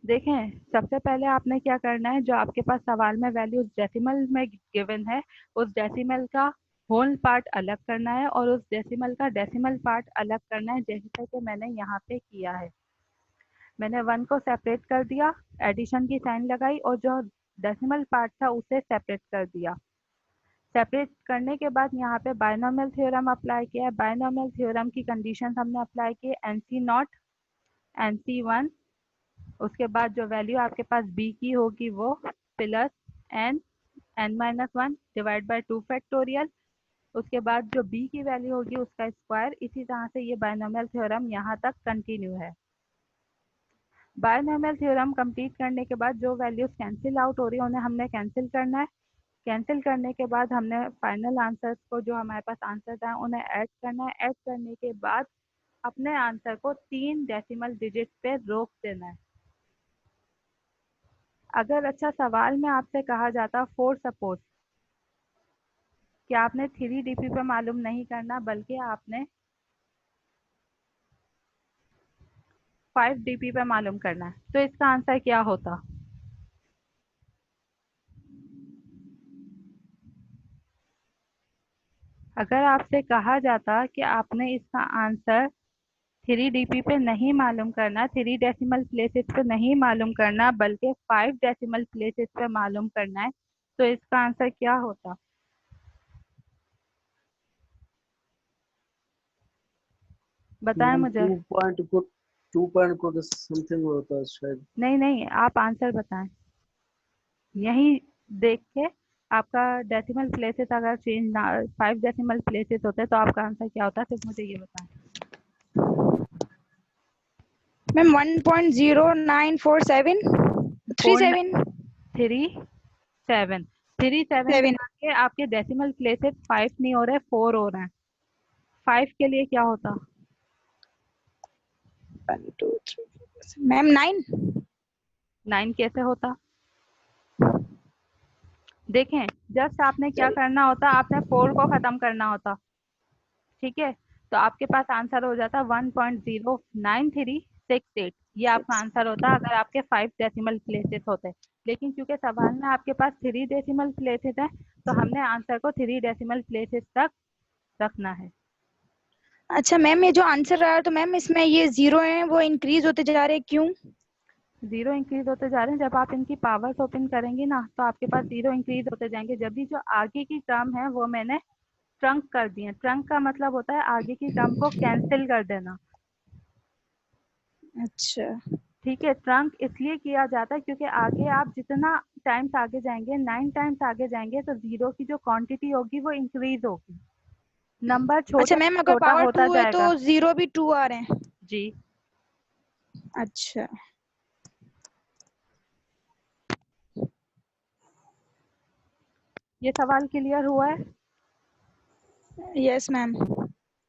देखें, सबसे पहले आपने क्या करना है, जो आपके पास सवाल में वैल्यू उस डेसिमल में गिवन है, उस डेसिमल का होल पार्ट अलग करना है और उस डेसिमल का डेसिमल पार्ट अलग करना है, जैसे कि मैंने यहाँ पे किया है। मैंने 1 को सेपरेट कर दिया, एडिशन की साइन लगाई और जो डेसिमल पार्ट था उसे सेपरेट कर दिया। सेपरेट करने के बाद यहाँ पे बायनॉमियल थ्योरम अप्लाई किया है। बायनॉमियल थ्योरम की कंडीशंस हमने अप्लाई की, NC नॉट, NC1, उसके बाद जो वैल्यू आपके पास b की होगी वो plus n-1 divide by 2 factorial, उसके बाद जो b की वैल्यू होगी उसका स्क्वायर। इसी तरह से ये बायनॉमियल थ्योरम यहाँ तक कंटिन्यू है। बायनॉमियल थ्योरम कंप्लीट करने के बाद जो वैल्यूज कैंसिल आउट हो रही है उन्हें हमने कैंसिल करना है। कैंसिल करने के बाद हमने फाइनल आंसर्स को, जो हमारे पास आंसर था, उन्हें ऐड करना है। ऐड करने के बाद अपने आंसर को 3 डेसिमल डिजिट पे रोक देना है। अगर अच्छा सवाल में आपसे कहा जाता फॉर सपोज कि आपने 3 DP पे मालूम नहीं करना बल्कि आपने 5 DP पे मालूम करना है, तो इसका आंसर क्या होता? अगर आपसे कहा जाता कि आपने इसका आंसर 3 DP पे नहीं मालूम करना, 3 डेसिमल प्लेसेस पे नहीं मालूम करना बल्कि 5 डेसिमल प्लेसेस पे मालूम करना है, तो इसका आंसर क्या होता? बताएं मैम मुझे। 2 पॉइंट को समथिंग होता है शायद। नहीं नहीं, आप आंसर बताएं। यही देख के आपका डेसिमल प्लेसेस अगर चेंज ना, 5 डेसिमल प्लेसेस होते तो आपका आंसर क्या होता, सिर्फ मुझे ये बताएं। मैम 1.0947 फोर 37 3 7 3 7 में 7 आके आपके डेसिमल प्लेसेस 5 नहीं हो रहे, 4 हो रहे हैं। 5 के लिए क्या होता? 1 2 3 मैम 9। 9 कैसे होता? देखें, जस्ट आपने क्या करना होता, आपने 4 को खत्म करना होता, ठीक है, तो आपके पास आंसर हो जाता 1.09368। ये आपका आंसर होता अगर आपके 5 डेसिमल प्लेसेस होते। लेकिन क्योंकि सवाल में आपके पास 3 डेसिमल प्लेसेस है, तो हमने आंसर को 3 डेसिमल प्लेसेस तक रखना है। अच्छा मैम, ये जो आंसर आया तो मैम इसमें ये जीरो है वो इंक्रीज होते जा रहे हैं, क्यों? जीरो इंक्रीज होते जा रहे हैं, जब आप इनकी पावर्स ओपन करेंगे ना तो आपके पास जीरो इंक्रीज होते जाएंगे। जब भी जो आगे की टर्म है वो मैंने ट्रंक कर दी है। ट्रंक का मतलब होता है आगे की टर्म को कैंसिल कर देना। अच्छा ठीक है, ट्रंक इसलिए किया जाता है क्योंकि आगे आप जितना टाइम्स आगे जाएंगे, 9 टाइम्स आगे जाएंगे, तो जीरो की जो क्वांटिटी होगी वो इंक्रीज होगी, नंबर अच्छा छोटे से मैम, अगर छोटा पावर होता 2 है तो जाएगा। जीरो भी 2 आ रहे हैं? जी। अच्छा ये सवाल क्लियर हुआ है? Yes ma'am.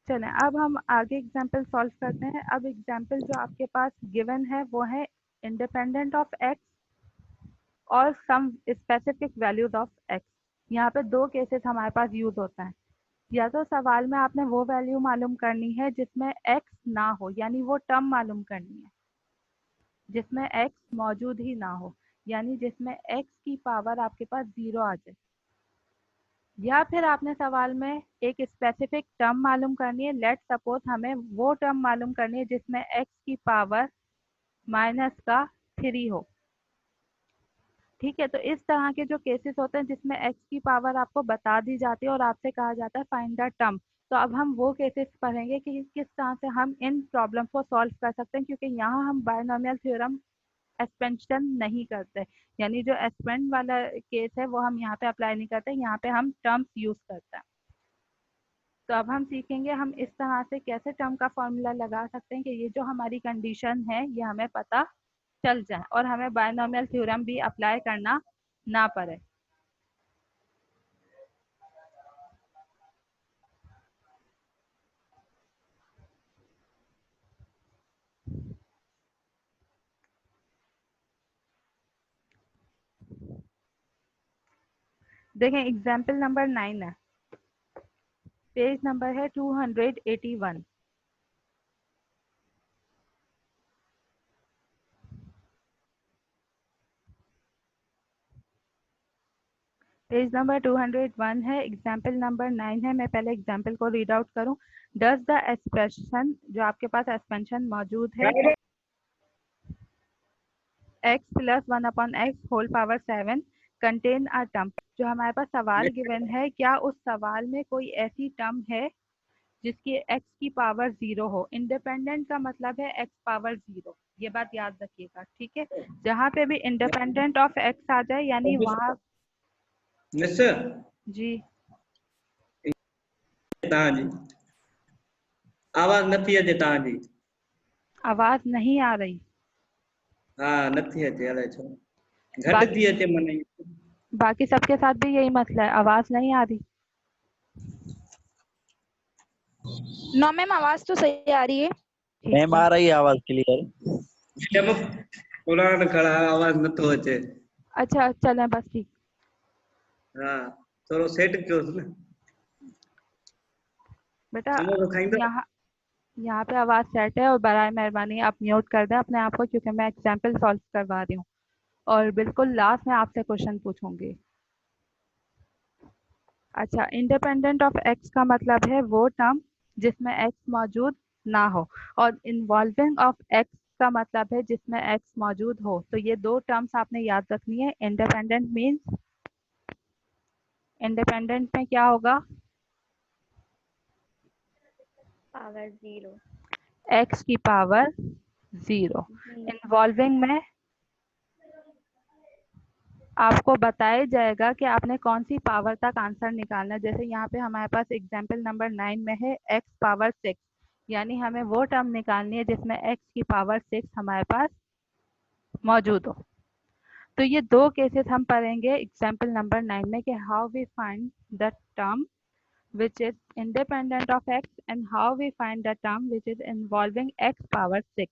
चलें, अब हम आगे एग्जाम्पल सॉल्व करते हैं। अब एग्जाम्पल जो आपके पास गिवन है वो है इंडिपेंडेंट ऑफ एक्स और some specific values of x. यहाँ पे दो केसेस हमारे पास यूज होता है। या तो सवाल में आपने वो वैल्यू मालूम करनी है जिसमें एक्स ना हो, यानी वो टर्म मालूम करनी है जिसमें एक्स मौजूद ही ना हो, यानी जिसमें एक्स की पावर आपके पास 0 आ जाए। या फिर आपने सवाल में एक स्पेसिफिक टर्म मालूम करनी है। लेट सपोज हमें वो टर्म मालूम करनी है जिसमें एक्स की पावर -3 हो। ठीक है, तो इस तरह के जो केसेस होते हैं जिसमें एक्स की पावर आपको बता दी जाती है और आपसे कहा जाता है फाइंड द टर्म, तो अब हम वो केसेस पढ़ेंगे कि किस तरह से हम इन प्रॉब्लम को सॉल्व कर सकते हैं, क्योंकि यहाँ हम बायनॉमियल थ्योरम एक्सपेंशन नहीं करते। यानी जो एक्सपेंड वाला केस है वो हम यहाँ पे अप्लाई नहीं करते, यहाँ पे हम टर्म्स यूज करते हैं। तो अब हम सीखेंगे हम इस तरह से कैसे टर्म का फॉर्मूला लगा सकते हैं कि ये जो हमारी कंडीशन है ये हमें पता चल जाए और हमें बायनॉमियल थ्योरम भी अप्लाई करना ना पड़े। देखें, एग्जाम्पल नंबर 9 है, पेज नंबर है 281। पेज नंबर 201 है, एग्जाम्पल नंबर 9 है। मैं पहले एग्जाम्पल को रीड आउट करूं। डज द एक्सप्रेशन, जो आपके पास एक्सपेंशन मौजूद है, x plus 1/x whole power 7 contain a term. जो हमारे पास सवाल गिवन है, क्या उस सवाल में कोई ऐसी टर्म है जिसकी x की पावर 0 हो। इंडिपेंडेंट का मतलब है x पावर 0, ये बात याद रखिएगा, ठीक है। जहाँ पे भी इंडिपेंडेंट ऑफ x आ जाए यानी वहाँ जी आवाज नहीं अचे तव्हांजी। आवाज नहीं आ रही। हाँ नहीं अचे, अलाए छो घट बाकी थी अचे मन। बाकी सबके साथ भी यही मसला है, आवाज नहीं आ रही। नो मैम, आवाज तो सही आ रही है। ठीक मैम है, आ रही है आवाज क्लियर। जब पुराण खड़ा आवाज न तो अचे। अच्छा चलें बस ठीक। हाँ थोड़ो सेट कयो न। बेटा समोसो खाईंदो। यहाँ पे आवाज सेट है, और बराए मेहरबानी आप म्यूट कर दें अपने आप को, क्योंकि मैं एग्जाम्पल सॉल्व करवा रही हूँ और बिल्कुल लास्ट में आपसे क्वेश्चन पूछूंगी। अच्छा, इंडिपेंडेंट ऑफ एक्स का मतलब है वो टर्म जिसमें एक्स मौजूद ना हो, और इन्वॉल्विंग ऑफ एक्स का मतलब है जिसमें एक्स मौजूद हो। तो ये दो टर्म्स आपने याद रखनी है। इंडिपेंडेंट मीन्स, इंडिपेंडेंट में क्या होगा, पावर 0। एक्स की पावर 0। इन्वॉल्विंग में आपको बताया जाएगा कि आपने कौन सी पावर तक आंसर निकालना है। जैसे यहाँ पे हमारे पास एग्जाम्पल नंबर 9 में है x पावर 6, यानी हमें वो टर्म निकालनी है जिसमें x की पावर 6 हमारे पास मौजूद हो। तो ये दो केसेस हम पढ़ेंगे एग्जाम्पल नंबर 9 में कि how we find the term which is independent of x and how we find the term which is involving x power 6।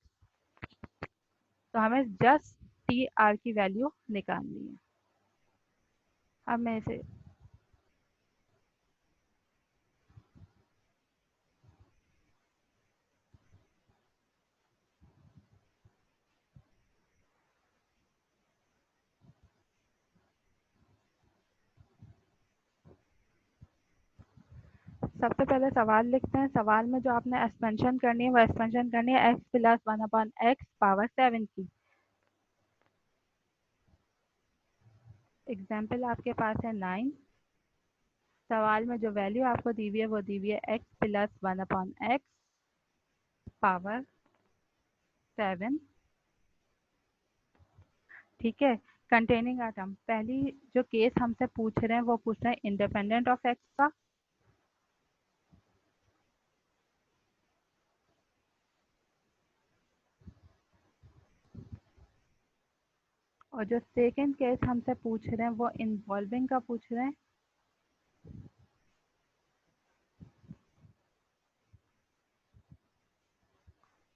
तो हमें जस्ट टी आर की वैल्यू निकालनी है। अब मैं इसे सबसे पहले सवाल लिखते हैं। सवाल में जो आपने एक्सपेंशन करनी है वो एक्सपेंशन करनी है x प्लस 1/x पावर 7 की। एग्जाम्पल आपके पास है 9। सवाल में जो वैल्यू आपको दी हुई है वो दी हुई है x प्लस 1/x पावर 7, ठीक है। कंटेनिंग अ टर्म, पहली जो केस हमसे पूछ रहे हैं वो पूछ रहे हैं इंडिपेंडेंट ऑफ x का, और जो सेकंड केस हमसे पूछ रहे हैं वो इन्वॉल्विंग का पूछ रहे हैं,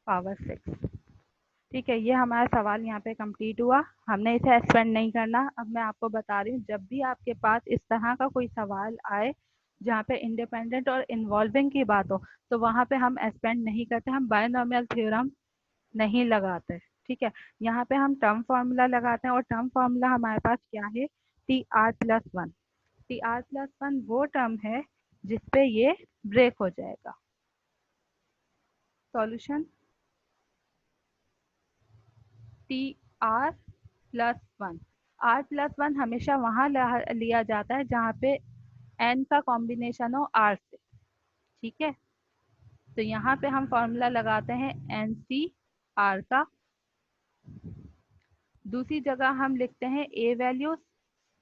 पावर 6। ठीक है, ये हमारा सवाल यहाँ पे कंप्लीट हुआ। हमने इसे एक्सपेंड नहीं करना। अब मैं आपको बता रही हूँ, जब भी आपके पास इस तरह का कोई सवाल आए जहाँ पे इंडिपेंडेंट और इन्वॉल्विंग की बात हो, तो वहाँ पे हम एक्सपेंड नहीं करते, हम बायनॉमियल थ्योरम नहीं लगाते। ठीक है, यहाँ पे हम टर्म फार्मूला लगाते हैं, और टर्म फार्मूला हमारे पास क्या है, T R plus 1। T R plus 1 वो टर्म है जिसपे ये ब्रेक हो जाएगा। Solution T R plus 1। R plus 1 हमेशा वहाँ लिया जाता है जहाँ पे एन का कॉम्बिनेशन हो आर से, ठीक है। तो यहाँ पे हम फॉर्मूला लगाते हैं एन सी आर का। दूसरी जगह हम लिखते हैं ए वैल्यूज।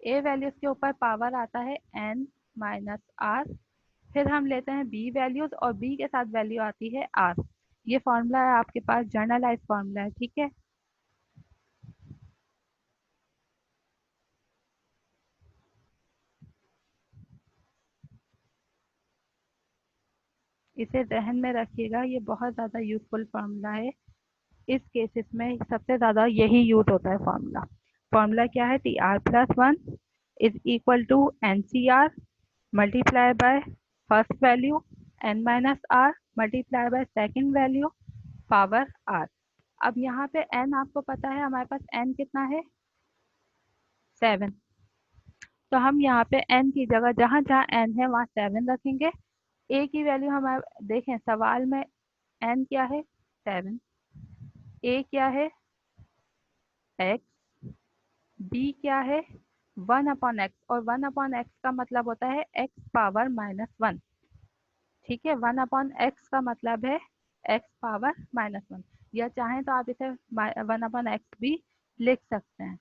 ए वैल्यूज के ऊपर पावर आता है एन माइनस आर। फिर हम लेते हैं बी वैल्यूज, और बी के साथ वैल्यू आती है आर। ये फॉर्मूला है आपके पास, जर्नलाइज फॉर्मूला है, ठीक है। इसे ध्यान में रखिएगा, ये बहुत ज़्यादा यूजफुल फार्मूला है। इस केसेस में सबसे ज़्यादा यही यूज होता है फार्मूला। फार्मूला क्या है, T R plus 1 is equal to N C R multiply by first value N minus R multiply by second value power R. अब यहाँ पे एन आपको पता है, हमारे पास एन कितना है, 7। तो हम यहाँ पे n की जगह जहाँ जहाँ n है वहाँ 7 रखेंगे। a की वैल्यू हमारे देखें सवाल में n क्या है 7, a क्या है x, b क्या है 1/x, और 1/x का मतलब होता है x पावर -1। ठीक है, 1/x का मतलब है x पावर -1, या चाहें तो आप इसे 1/x भी लिख सकते हैं,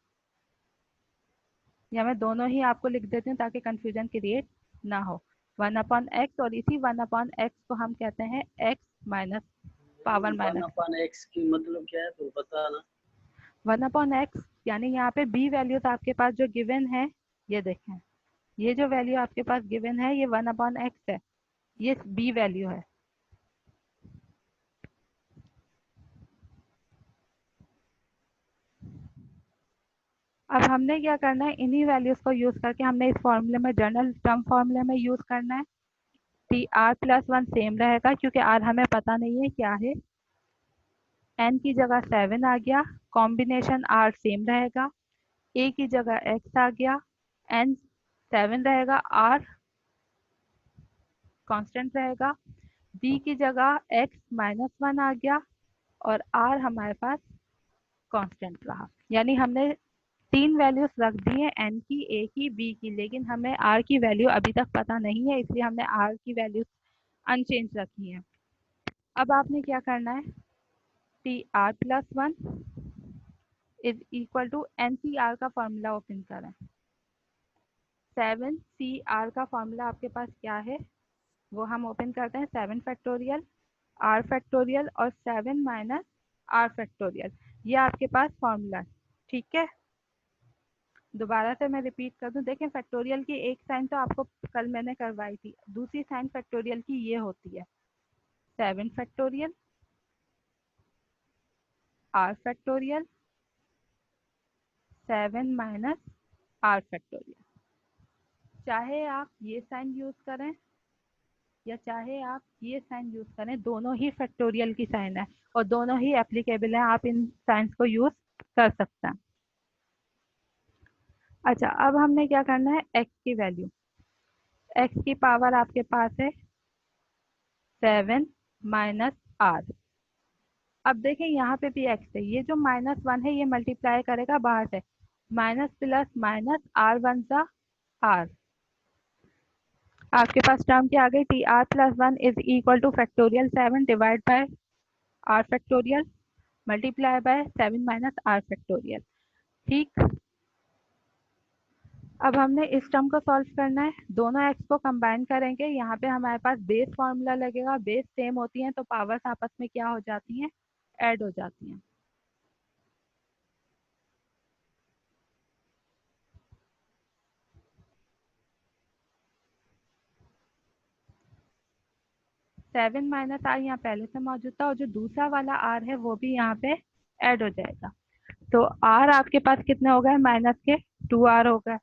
या मैं दोनों ही आपको लिख देती हूँ ताकि कंफ्यूजन क्रिएट ना हो। 1/x और इसी 1/x को हम कहते हैं x minus power minus 1/x की मतलब क्या है तो बताना। 1/x यानी यहाँ पे b वैल्यूज आपके पास जो गिवन है, ये देखें, ये जो वैल्यू आपके पास गिवन है ये 1/x है, ये b वैल्यू है। अब हमने क्या करना है, इन्हीं वैल्यूज को यूज करके हमने इस फॉर्मूले में जनरल टर्म फॉर्मूले में यूज करना है। टी आर प्लस 1 सेम रहेगा क्योंकि आर हमें पता नहीं है क्या है। n की जगह 7 आ गया, कॉम्बिनेशन आर सेम रहेगा। a की जगह x आ गया, n 7 रहेगा, r कांस्टेंट रहेगा। b की जगह x -1 आ गया और r हमारे पास कांस्टेंट रहा। यानी हमने 3 वैल्यूज रख दी है, n की, a की, b की, लेकिन हमें r की वैल्यू अभी तक पता नहीं है, इसलिए हमने r की वैल्यूज अनचेंज रखी है। अब आपने क्या करना है, T R plus 1 is equal to N C R का फॉर्मूला ओपन करें। 7 सी आर का फॉर्मूला आपके पास क्या है वो हम ओपन करते हैं। 7 फैक्टोरियल आर फैक्टोरियल और 7 माइनस आर फैक्टोरियल, ये आपके पास फॉर्मूला है। ठीक है, दोबारा से मैं रिपीट कर दूं, देखें फैक्टोरियल की एक साइन तो आपको कल मैंने करवाई थी, दूसरी साइन फैक्टोरियल की ये होती है 7 factorial R factorial 7 minus R factorial. चाहे आप ये साइन यूज करें या चाहे आप ये साइन यूज करें, दोनों ही फैक्टोरियल की साइन है और दोनों ही एप्लीकेबल है, आप इन साइंस को यूज कर सकते हैं। अच्छा, अब हमने क्या करना है, x की वैल्यू, x की पावर आपके पास है 7 माइनस आर। अब देखें यहाँ पे भी x है, ये जो -1 है ये मल्टीप्लाई करेगा बाहर से, minus plus minus R one सा आर, आपके पास टर्म क्या आ गई, T R plus 1 is equal to factorial 7 divide by R factorial multiply by 7 minus R factorial. ठीक, अब हमने इस टर्म को सॉल्व करना है, दोनों x को कंबाइन करेंगे, यहाँ पे हमारे पास बेस फॉर्मूला लगेगा, बेस सेम होती हैं तो पावर्स आपस में क्या हो जाती हैं, ऐड हो जाती हैं। सेवन माइनस आर यहाँ पहले से मौजूद था और जो दूसरा वाला आर है वो भी यहाँ पे ऐड हो जाएगा, तो आर आपके पास कितने हो गए, माइनस के 2r हो गए।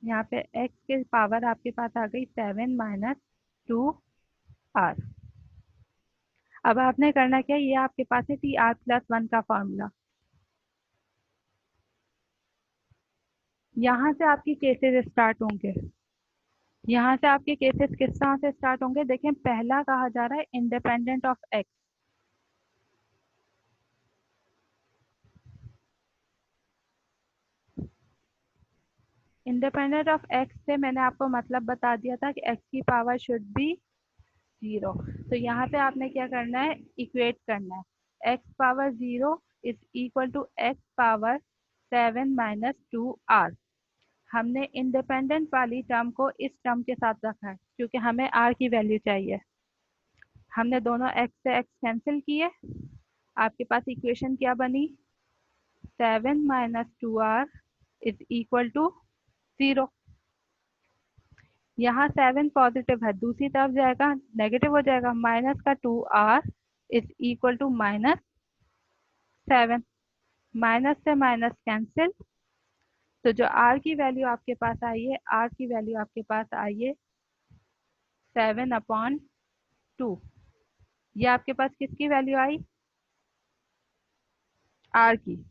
यहाँ पे x के पावर आपके पास आ गई 7 माइनस 2r। अब आपने करना क्या, ये आपके पास है टी आर प्लस 1 का फॉर्मूला, यहाँ से आपकी केसेस स्टार्ट होंगे, यहाँ से आपके केसेस किस तरह से स्टार्ट होंगे, देखें पहला कहा जा रहा है independent of x, independent of x से मैंने आपको मतलब बता दिया था कि x की पावर शुड बी 0, तो यहाँ पे आपने क्या करना है, इक्वेट करना है, x power 0 is equal to x power 7 minus 2r। हमने इंडिपेंडेंट वाली टर्म को इस टर्म के साथ रखा है क्योंकि हमें r की वैल्यू चाहिए। हमने दोनों x से x कैंसिल किए, आपके पास इक्वेशन क्या बनी, 7 minus 2r is equal to 0। यहाँ 7 पॉजिटिव है, दूसरी तरफ जाएगा नेगेटिव हो जाएगा, माइनस का 2r is equal to minus 7, minus से माइनस कैंसिल, तो जो r की वैल्यू आपके पास आई है, r की वैल्यू आपके पास आई है 7/2। ये आपके पास किसकी वैल्यू आई? आर की।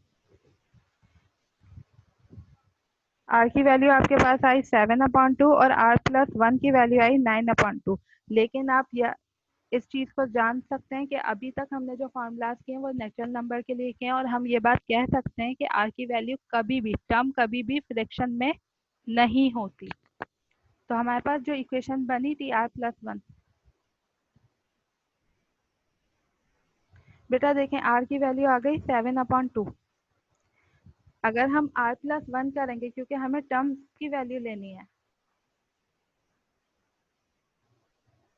आर की वैल्यू आपके पास आई 7/2 और r+1 की वैल्यू आई 9/2। लेकिन आप इस चीज को जान सकते हैं कि अभी तक हमने जो फॉर्मूलाज किए हैं वो नेचुरल नंबर के लिए किए हैं, और हम ये बात कह सकते हैं कि आर की वैल्यू कभी भी फ्रैक्शन में नहीं होती। तो हमारे पास जो इक्वेशन बनी थी r+1, बेटा देखें आर की वैल्यू आ गई 7/2। अगर हम r+1 करेंगे, क्योंकि हमें टर्म्स की वैल्यू लेनी है,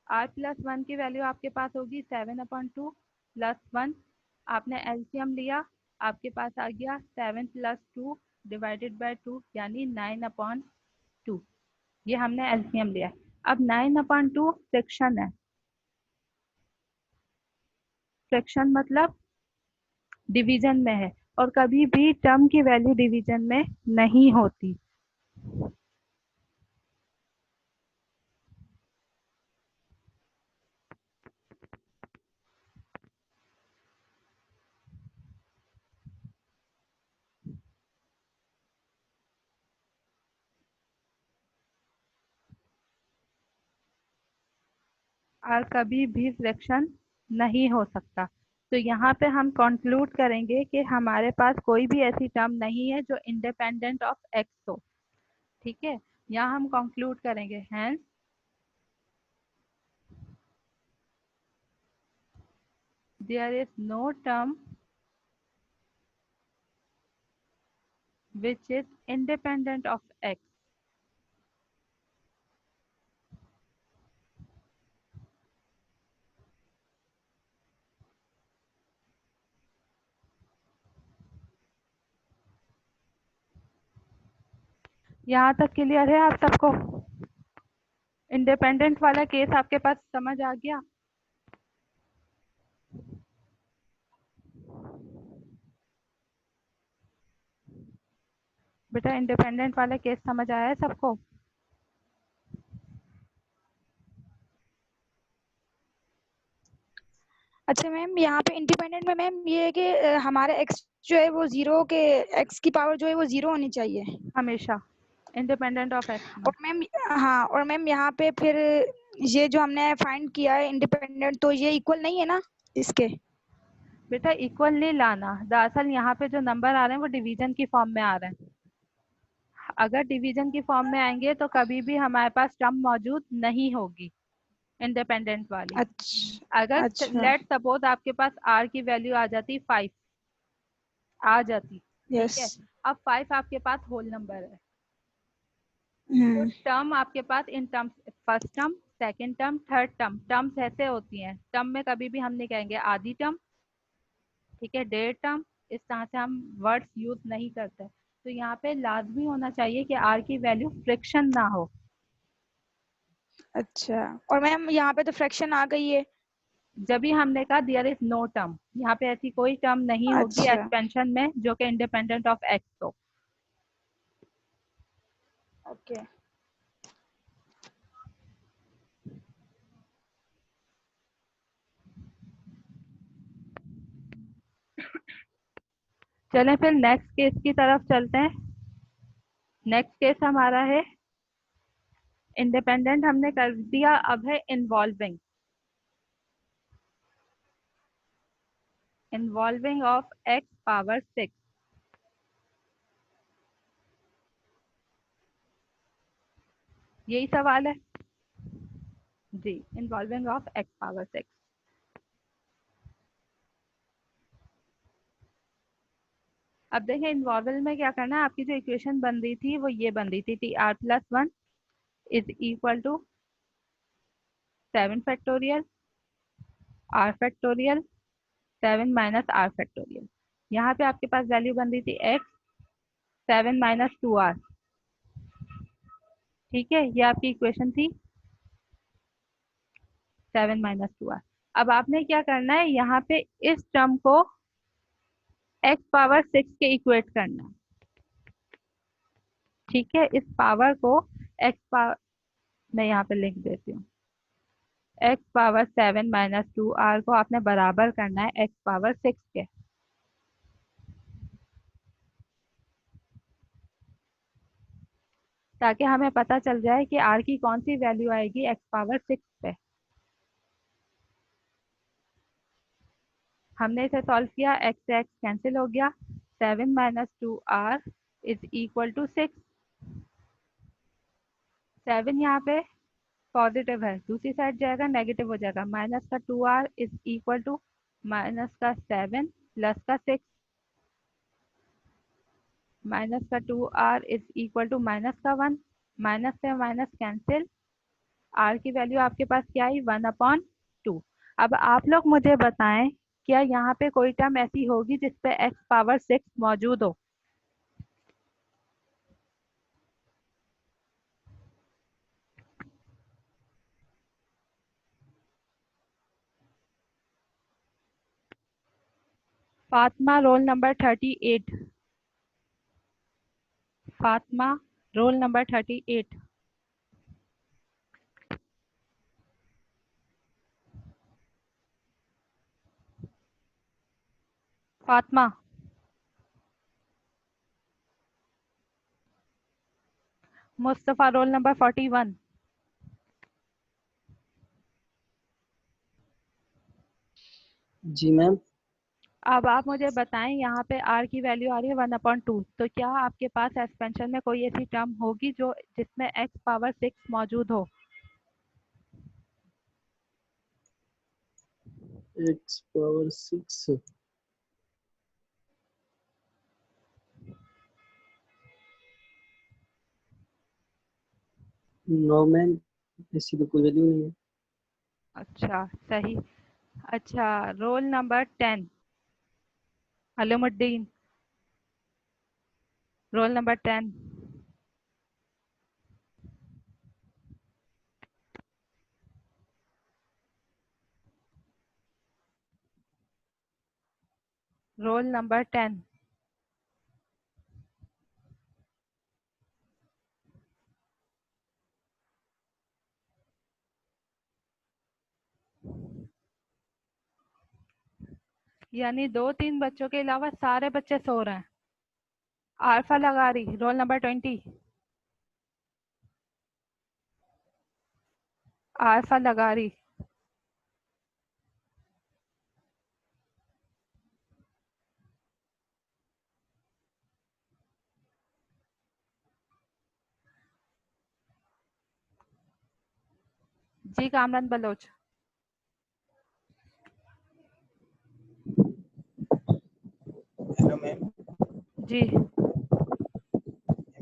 r+1 की वैल्यू आपके पास होगी 7/2 + 1। आपने एलसीएम लिया, आपके पास आ गया 7 + 2 / 2 यानी 9/2। ये हमने एलसीएम लिया। अब 9/2 फ्रैक्शन है। फ्रैक्शन मतलब डिवीजन में है, और कभी भी टर्म की वैल्यू डिवीजन में नहीं होती। और कभी भी फ्रैक्शन नहीं हो सकता। तो यहाँ पे हम कंक्लूड करेंगे कि हमारे पास कोई भी ऐसी टर्म नहीं है जो इंडिपेंडेंट ऑफ एक्स हो। ठीक है, यहाँ हम कंक्लूड करेंगे hence there is no term which is independent of x। यहाँ तक क्लियर है आप सबको? इंडिपेंडेंट वाला केस आपके पास समझ आ गया? बेटा इंडिपेंडेंट वाला केस समझ आया है सबको? अच्छा मैम, यहाँ पे इंडिपेंडेंट में मैम ये है कि हमारा एक्स जो है वो जीरो के, एक्स की पावर जो है वो जीरो होनी चाहिए हमेशा इंडिपेंडेंट ऑफ एक्स। और मैम, हाँ, और मैम यहाँ पे फिर ये जो हमने फाइंड किया है इंडिपेंडेंट, तो ये इक्वल नहीं है ना इसके? बेटा इक्वल नहीं लाना, दरअसल यहाँ पे जो नंबर आ रहे हैं वो डिवीजन की फॉर्म में आ रहे हैं। अगर डिवीजन की फॉर्म में आएंगे तो कभी भी हमारे पास टर्म मौजूद नहीं होगी इंडिपेंडेंट वाली। अच्छा अगर अच्छा, लेट सपोज आपके पास r की वैल्यू आ जाती 5 आ जाती, ठीक यस, है। अब 5 आपके पास होल नंबर है, तो हम्म, टर्म आपके पास in terms, first term, second term, third term, terms ऐसे होती हैं। टर्म में कभी भी हम नहीं कहेंगे आधी टर्म, ठीक है, डेढ़ टर्म, इस तरह से हम वर्ड्स यूज नहीं करते। तो यहाँ पे लाजमी होना चाहिए कि r की वैल्यू फ्रैक्शन ना हो। अच्छा। और मैम यहाँ पे तो फ्रैक्शन आ गई है। जब भी हमने कहा देयर इज नो टर्म, यहाँ पे ऐसी कोई टर्म नहीं होगी अच्छा, एक्सपेंशन में जो कि इंडिपेंडेंट ऑफ एक्स हो। ओके। चलें फिर नेक्स्ट केस की तरफ चलते हैं। नेक्स्ट केस हमारा है इंडिपेंडेंट हमने कर दिया, अब है involving. Involving of x power 6। यही सवाल है जी, इन्वॉल्विंग ऑफ x पावर 6। अब देखें इन्वॉल्विंग में क्या करना है। आपकी जो इक्वेशन बन रही थी वो ये बन रही थी r+1 is equal to 7 factorial r factorial 7 minus r factorial. यहाँ पे आपके पास वैल्यू बन रही थी x 7 माइनस 2r। ठीक है, ये आपकी इक्वेशन थी 7 माइनस 2r। अब आपने क्या करना है, यहाँ पे इस टर्म को x पावर 6 के इक्वेट करना है। ठीक है, इस पावर को x पावर, मैं यहाँ पे लिख देती हूँ, x पावर 7 माइनस 2r को आपने बराबर करना है x पावर 6 के। ताकि हमें पता चल जाए कि r की कौन सी वैल्यू आएगी x पावर 6 पे। हमने इसे सॉल्व किया, x से x कैंसिल हो गया, 7 minus 2r is equal to 6। 7 यहाँ पे पॉजिटिव है, दूसरी साइड जाएगा नेगेटिव हो जाएगा, माइनस का 2r is equal to minus का 7 प्लस का 6। माइनस का 2r is equal to minus का 1, माइनस से माइनस कैंसिल, r की वैल्यू आपके पास क्या आई 1/2। अब आप लोग मुझे बताएं क्या यहाँ पे कोई टर्म ऐसी होगी जिसपे x पावर 6 मौजूद हो? Fatima roll number 38। Fatima roll number 38। Fatima. Mustafa roll number 41। जी मैम। अब आप मुझे बताएं यहाँ पे r की वैल्यू आ रही है 1/2, तो क्या आपके पास एक्सपेंशन में कोई ऐसी टर्म होगी जो जिसमें x पावर 6 मौजूद हो? x पावर 6 नो मैम, ऐसी तो कोई वैल्यू नहीं है। अच्छा सही। अच्छा roll number 10 Alamuddin. Roll number 10। Roll number 10। यानी 2-3 बच्चों के अलावा सारे बच्चे सो रहे हैं। आरफा लगा रही रोल नंबर 20। आरफा लगा रही। जी कामरान बलोच। Hello ma'am. जी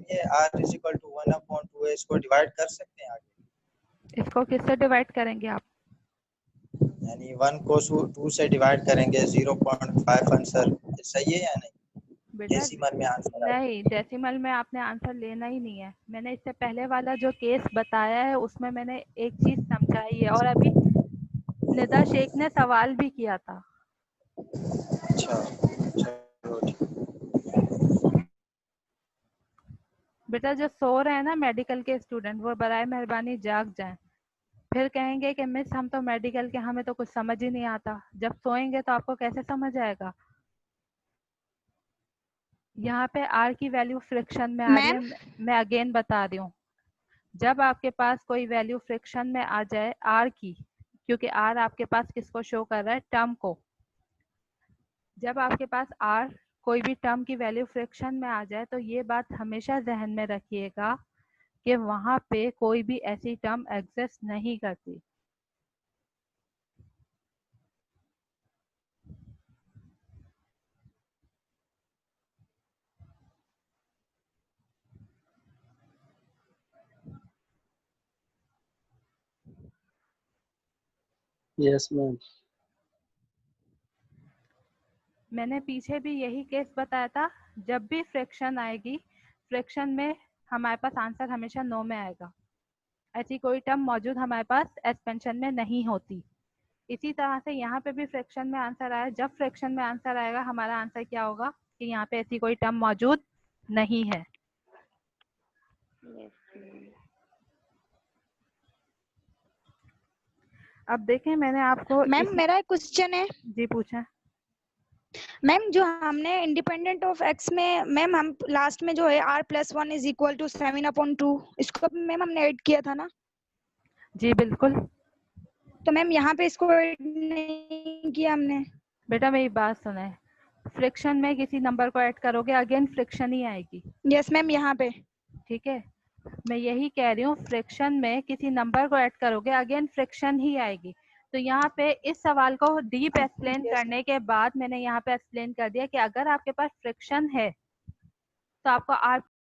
ये r इज इक्वल टू 1/2 है, इसको डिवाइड कर सकते हैं आगे? इसको किससे डिवाइड करेंगे आप? यानी 1 को 2 से डिवाइड करेंगे, 0.5 आंसर सही है या नहीं? बेटा डेसिमल में आंसर आएगा। नहीं, डेसिमल में आपने आंसर लेना ही नहीं है। मैंने इससे पहले वाला जो केस बताया है उसमें मैंने एक चीज समझाई है, और अभी निदा शेख ने सवाल भी किया था। अच्छा चलो ठीक। बेटा जो सो रहे हैं ना मेडिकल के स्टूडेंट, वो बराए मेहरबानी जाग जाएं। फिर कहेंगे कि मिस हम तो मेडिकल के, हमें तो कुछ समझ ही नहीं आता। जब सोएंगे तो आपको कैसे समझ आएगा? यहाँ पे r की वैल्यू फ्रिक्शन में आ रही है। मैम मैं अगेन बता रही हूँ, जब आपके पास कोई वैल्यू फ्रिक्शन में आ जाए r की, क्योंकि r आपके पास किसको शो कर रहा है? टर्म को। जब आपके पास r कोई भी टर्म की वैल्यू फ्रिक्शन में आ जाए तो ये बात हमेशा जहन में रखिएगा कि वहां पे कोई भी ऐसी टर्म एग्जिस्ट नहीं करती। Yes ma'am. मैंने पीछे भी यही केस बताया था। जब भी फ्रैक्शन आएगी, फ्रैक्शन में हमारे पास आंसर हमेशा 9 में आएगा। ऐसी कोई टर्म मौजूद हमारे पास एक्सपेंशन में नहीं होती। इसी तरह से यहाँ पे भी फ्रैक्शन में आंसर आया, जब फ्रैक्शन में आंसर आएगा हमारा आंसर क्या होगा कि यहाँ पे ऐसी कोई टर्म मौजूद नहीं है। Yes, ma'am. अब देखें मैंने आपको मैम मेरा एक क्वेश्चन है। जी पूछें। मैम जो हमने इंडिपेंडेंट ऑफ एक्स में मैम हम लास्ट में जो है r+1 इज इक्वल टू 7/2 इसको मैम हमने ऐड किया था ना। जी बिल्कुल। तो मैम यहाँ पे इसको ऐड नहीं किया हमने। बेटा मेरी बात सुने, फ्रिक्शन में किसी नंबर को ऐड करोगे अगेन फ्रिक्शन ही आएगी। यस मैम यहाँ पे। ठीक है, मैं यही कह रही हूँ, फ्रिक्शन में किसी नंबर को ऐड करोगे अगेन फ्रिक्शन ही आएगी। तो यहाँ पे इस सवाल को डीप एक्सप्लेन Yes. करने के बाद मैंने यहाँ पे एक्सप्लेन कर दिया कि अगर आपके पास फ्रिक्शन है तो आपको